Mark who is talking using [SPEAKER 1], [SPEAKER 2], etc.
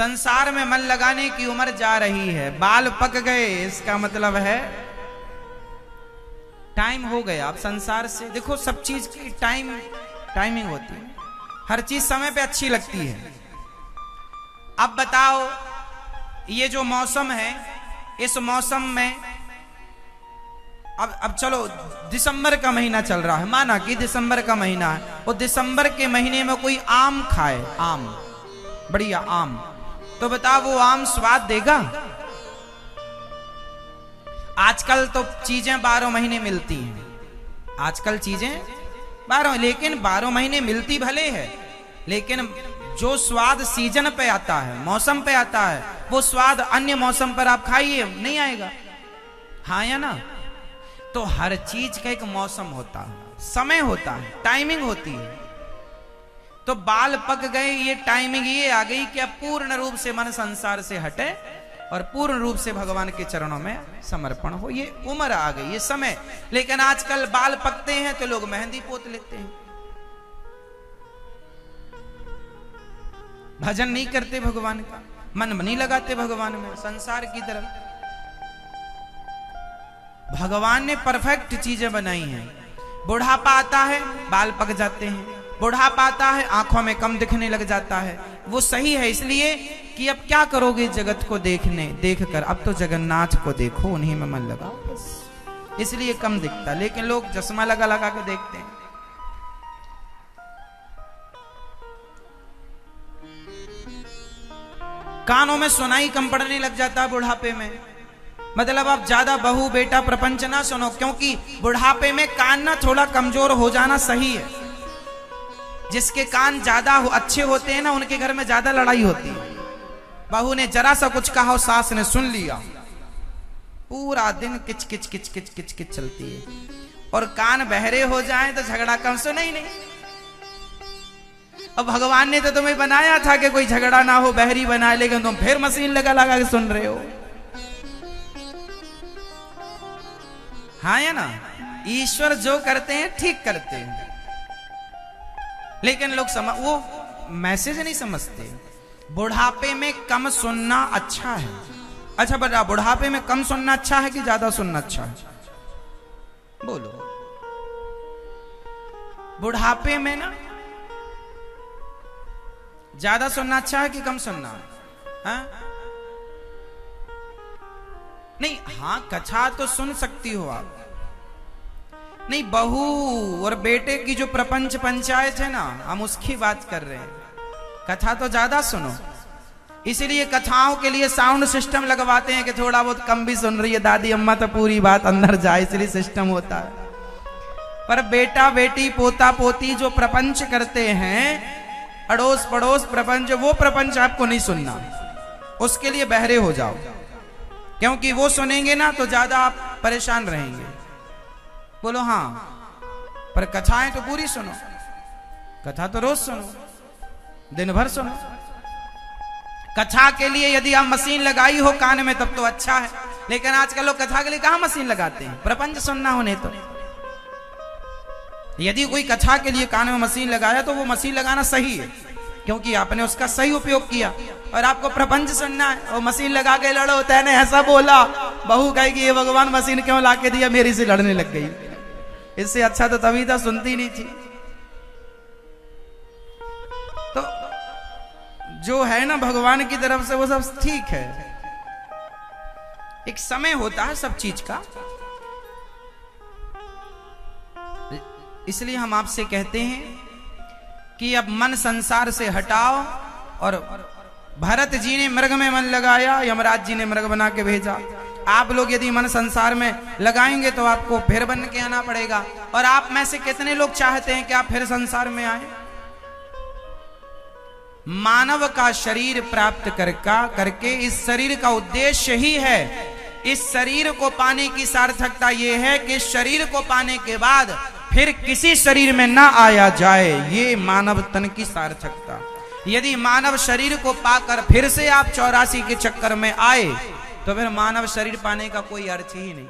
[SPEAKER 1] संसार में मन लगाने की उम्र जा रही है, बाल पक गए, इसका मतलब है टाइम हो गया। आप संसार से देखो, सब चीज की टाइमिंग होती है, हर चीज समय पे अच्छी लगती है। अब बताओ, ये जो मौसम है, इस मौसम में अब चलो दिसंबर का महीना चल रहा है, माना कि दिसंबर का महीना है, और दिसंबर के महीने में कोई आम खाए, आम, बढ़िया आम, तो बताओ वो आम स्वाद देगा? आजकल तो चीजें 12 महीने मिलती हैं, आजकल चीजें 12, लेकिन 12 महीने मिलती भले है, लेकिन जो स्वाद सीजन पे आता है, मौसम पे आता है, वो स्वाद अन्य मौसम पर आप खाइए नहीं आएगा। हाँ या ना? तो हर चीज का एक मौसम होता है, समय होता है, टाइमिंग होती है। तो बाल पक गए, ये टाइमिंग ये आ गई कि अब पूर्ण रूप से मन संसार से हटे और पूर्ण रूप से भगवान के चरणों में समर्पण हो, ये उम्र आ गई, ये समय। लेकिन आजकल बाल पकते हैं तो लोग मेहंदी पोत लेते हैं, भजन नहीं करते भगवान का, मन नहीं लगाते भगवान में, संसार की तरफ। भगवान ने परफेक्ट चीजें बनाई हैं। बुढ़ापा आता है, बाल पक जाते हैं, बुढ़ापा आता है, आंखों में कम दिखने लग जाता है, वो सही है, इसलिए कि अब क्या करोगे जगत को देखकर, अब तो जगन्नाथ को देखो, उन्हीं में मन लगा, बस इसलिए कम दिखता। लेकिन लोग चश्मा लगा लगा के देखते हैं। कानों में सुनाई कम पड़ने लग जाता है बुढ़ापे में, मतलब आप ज्यादा बहू बेटा प्रपंच ना सुनो, क्योंकि बुढ़ापे में कान ना थोड़ा कमजोर हो जाना सही है। जिसके कान ज्यादा अच्छे होते हैं ना, उनके घर में ज्यादा लड़ाई होती है। बहू ने जरा सा कुछ कहा, सास ने सुन लिया, पूरा दिन किच किच किच किच किच किच चलती है। और कान बहरे हो जाएं तो झगड़ा कम सुना ही नहीं। अब भगवान ने तो तुम्हें बनाया था कि कोई झगड़ा ना हो, बहरी बनाए, लेकिन तुम फिर मशीन लगा लगा के सुन रहे हो। हाँ या ना? ईश्वर जो करते हैं ठीक करते हैं, लेकिन लोग वो मैसेज नहीं समझते। बुढ़ापे में कम सुनना अच्छा है। अच्छा बता, बुढ़ापे में कम सुनना अच्छा है कि ज्यादा सुनना अच्छा है? बोलो। बुढ़ापे में ना ज्यादा सुनना अच्छा है कि कम सुनना? हाँ? नहीं, हाँ कथा तो सुन सकती हो आप, नहीं बहू और बेटे की जो प्रपंच पंचायत है ना, हम उसकी बात कर रहे हैं। कथा तो ज्यादा सुनो, इसीलिए कथाओं के लिए साउंड सिस्टम लगवाते हैं कि थोड़ा बहुत कम भी सुन रही है दादी अम्मा तो पूरी बात अंदर जाए, इसलिए सिस्टम होता है। पर बेटा बेटी पोता पोती जो प्रपंच करते हैं, अड़ोस पड़ोस प्रपंच, वो प्रपंच आपको नहीं सुनना, उसके लिए बहरे हो जाओ, क्योंकि वो सुनेंगे ना तो ज्यादा आप परेशान रहेंगे। बोलो हाँ। पर कथाएं तो पूरी सुनो, कथा तो रोज सुनो, दिन भर सुनो। कथा के लिए यदि आप मशीन लगाई हो कान में तब तो अच्छा है, लेकिन आजकल लोग कथा के लिए कहां मशीन लगाते हैं? प्रपंच सुनना होने तो। यदि कोई कथा के लिए कान में मशीन लगाया तो वो मशीन लगाना सही है, क्योंकि आपने उसका सही उपयोग किया। और आपको प्रपंच सुनना है और मशीन लगा के लड़ो, तैने ऐसा बोला, बहू कहेगी ये भगवान मशीन क्यों ला के दिया, मेरी से लड़ने लग गई। इससे अच्छा तो तभी तो सुनती नहीं थी। तो जो है ना भगवान की तरफ से वो सब ठीक है, एक समय होता है सब चीज का। इसलिए हम आपसे कहते हैं कि अब मन संसार से हटाओ। और भरत जी ने मृग में मन लगाया, यमराज जी ने मृग बना के भेजा। आप लोग यदि मन संसार में लगाएंगे तो आपको फिर बन के आना पड़ेगा। और आप में से कितने लोग चाहते हैं कि आप फिर संसार में आए? मानव का शरीर प्राप्त करके इस शरीर का उद्देश्य ही है, इस शरीर को पाने की सार्थकता यह है कि शरीर को पाने के बाद फिर किसी शरीर में ना आया जाए, ये मानव तन की सार्थकता। यदि मानव शरीर को पाकर फिर से आप 84 के चक्कर में आए तो फिर मानव शरीर पाने का कोई अर्थ ही नहीं।